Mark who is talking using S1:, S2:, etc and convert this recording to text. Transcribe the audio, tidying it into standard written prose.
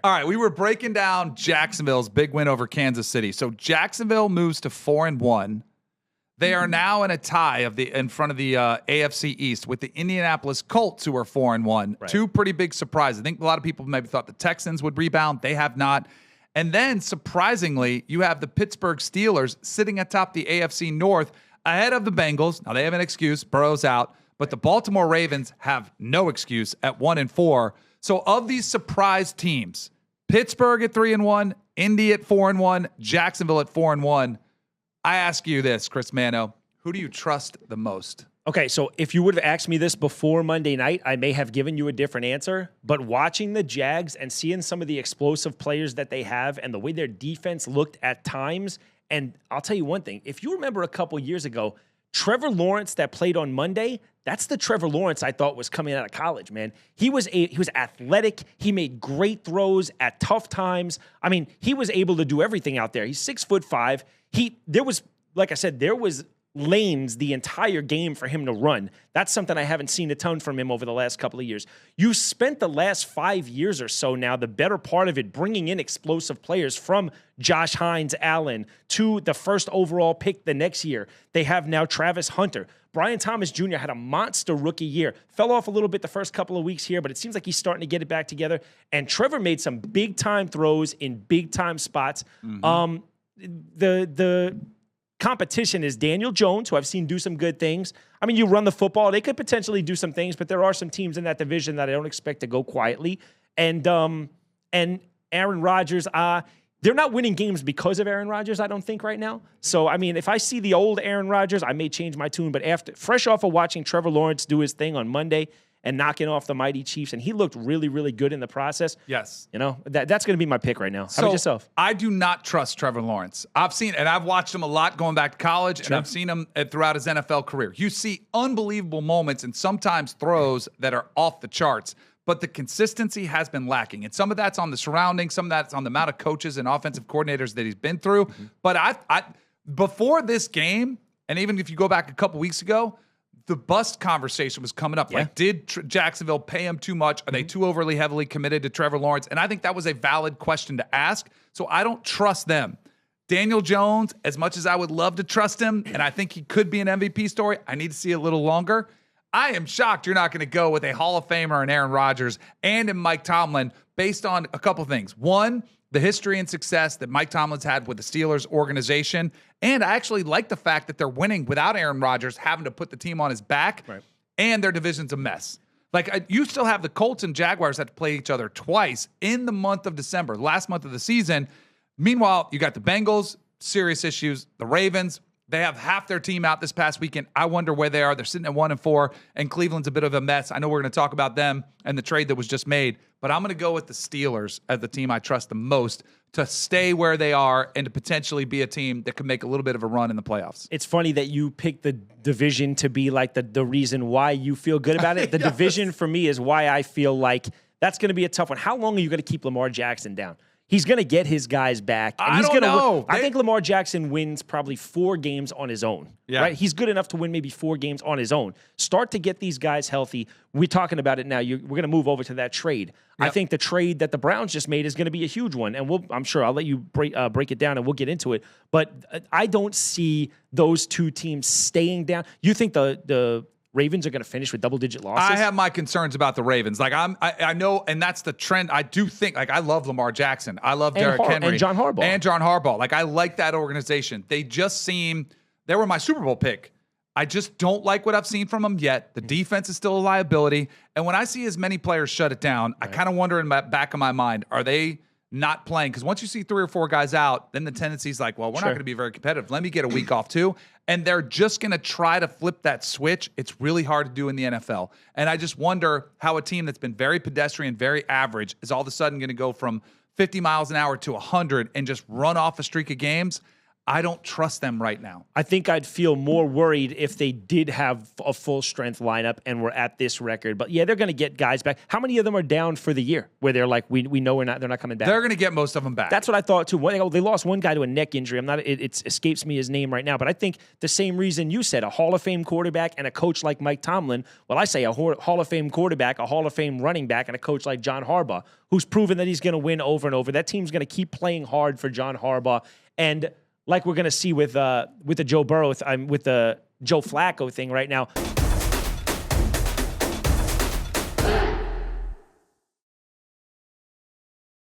S1: All right, we were breaking down Jacksonville's big win over Kansas City. So Jacksonville moves to 4-1. They are now in a tie in front of the AFC East with the Indianapolis Colts, who are 4-1. Right. Two pretty big surprises. I think a lot of people maybe thought the Texans would rebound. They have not. And then, surprisingly, you have the Pittsburgh Steelers sitting atop the AFC North ahead of the Bengals. Now, they have an excuse. Burrow's out. But the Baltimore Ravens have no excuse at 1-4. So, of these surprise teams, Pittsburgh at 3-1, Indy at 4-1, Jacksonville at 4-1. I ask you this, Chris Mano, who do you trust the most?
S2: Okay, so if you would have asked me this before Monday night, I may have given you a different answer. But watching the Jags and seeing some of the explosive players that they have and the way their defense looked at times, and I'll tell you one thing. If you remember a couple years ago, Trevor Lawrence that played on Monday, that's the Trevor Lawrence I thought was coming out of college, man. He was athletic. He made great throws at tough times. I mean, he was able to do everything out there. He's 6'5". There was lanes the entire game for him to run. That's something I haven't seen a ton from him over the last couple of years. You spent the last 5 years or so now, the better part of it, bringing in explosive players from Josh Hines Allen to the first overall pick the next year. They have now Travis Hunter. Brian Thomas Jr. had a monster rookie year. Fell off a little bit the first couple of weeks here, but it seems like he's starting to get it back together. And Trevor made some big-time throws in big-time spots. Mm-hmm. The competition is Daniel Jones, who I've seen do some good things. I mean, you run the football, they could potentially do some things, but there are some teams in that division that I don't expect to go quietly. And Aaron Rodgers, they're not winning games because of Aaron Rodgers, I don't think, right now. So, I mean, if I see the old Aaron Rodgers, I may change my tune. But fresh off of watching Trevor Lawrence do his thing on Monday and knocking off the mighty Chiefs, and he looked really, really good in the process.
S1: Yes.
S2: You know, that's going to be my pick right now. How about yourself?
S1: I do not trust Trevor Lawrence. I've watched him a lot going back to college, and I've seen him throughout his NFL career. You see unbelievable moments and sometimes throws that are off the charts, but the consistency has been lacking. And some of that's on the surroundings, some of that's on the amount of coaches and offensive coordinators that he's been through. Mm-hmm. But I before this game, and even if you go back a couple weeks ago, the bust conversation was coming up. Yeah. Like, did Jacksonville pay him too much? Are they too overly heavily committed to Trevor Lawrence? And I think that was a valid question to ask. So I don't trust them. Daniel Jones, as much as I would love to trust him, and I think he could be an MVP story, I need to see a little longer. I am shocked you're not going to go with a Hall of Famer in Aaron Rodgers and in Mike Tomlin based on a couple things. One, the history and success that Mike Tomlin's had with the Steelers organization. And I actually like the fact that they're winning without Aaron Rodgers having to put the team on his back. Right. And their division's a mess. Like, you still have the Colts and Jaguars have to play each other twice in the month of December, last month of the season. Meanwhile, you got the Bengals, serious issues. The Ravens, they have half their team out this past weekend. I wonder where they are. They're sitting at 1-4, and Cleveland's a bit of a mess. I know we're going to talk about them and the trade that was just made, but I'm going to go with the Steelers as the team I trust the most to stay where they are and to potentially be a team that could make a little bit of a run in the playoffs.
S2: It's funny that you picked the division to be like the reason why you feel good about it. The yes. division for me is why I feel like that's going to be a tough one. How long are you going to keep Lamar Jackson down? He's going to get his guys back. And
S1: I don't know.
S2: I think Lamar Jackson wins probably 4 games on his own. Yeah. Right? He's good enough to win maybe 4 games on his own. Start to get these guys healthy. We're talking about it now. We're going to move over to that trade. Yep. I think the trade that the Browns just made is going to be a huge one. And I'm sure I'll let you break it down and we'll get into it. But I don't see those two teams staying down. You think the Ravens are going to finish with double-digit losses?
S1: I have my concerns about the Ravens. Like, I know, and that's the trend. I do think, like, I love Lamar Jackson. I love Derrick Henry.
S2: And John Harbaugh.
S1: Like, I like that organization. They were my Super Bowl pick. I just don't like what I've seen from them yet. The defense is still a liability. And when I see as many players shut it down, right. I kind of wonder in the back of my mind, are they not playing? Because once you see 3 or 4 guys out, then the tendency is like, well, we're not going to be very competitive. Let me get a week off too. And they're just going to try to flip that switch. It's really hard to do in the NFL. And I just wonder how a team that's been very pedestrian, very average, is all of a sudden going to go from 50 miles an hour to 100 and just run off a streak of games. I don't trust them right now.
S2: I think I'd feel more worried if they did have a full strength lineup and were at this record. But yeah, they're going to get guys back. How many of them are down for the year where they're like, we know they're not coming back?
S1: They're going to get most of them back.
S2: That's what I thought too. They lost one guy to a neck injury. It escapes me his name right now, but I think the same reason you said, a Hall of Fame quarterback and a coach like Mike Tomlin. Well, I say a Hall of Fame quarterback, a Hall of Fame running back, and a coach like John Harbaugh, who's proven that he's going to win over and over. That team's going to keep playing hard for John Harbaugh. And like we're going to see with the Joe Burrow, with the Joe Flacco thing right now,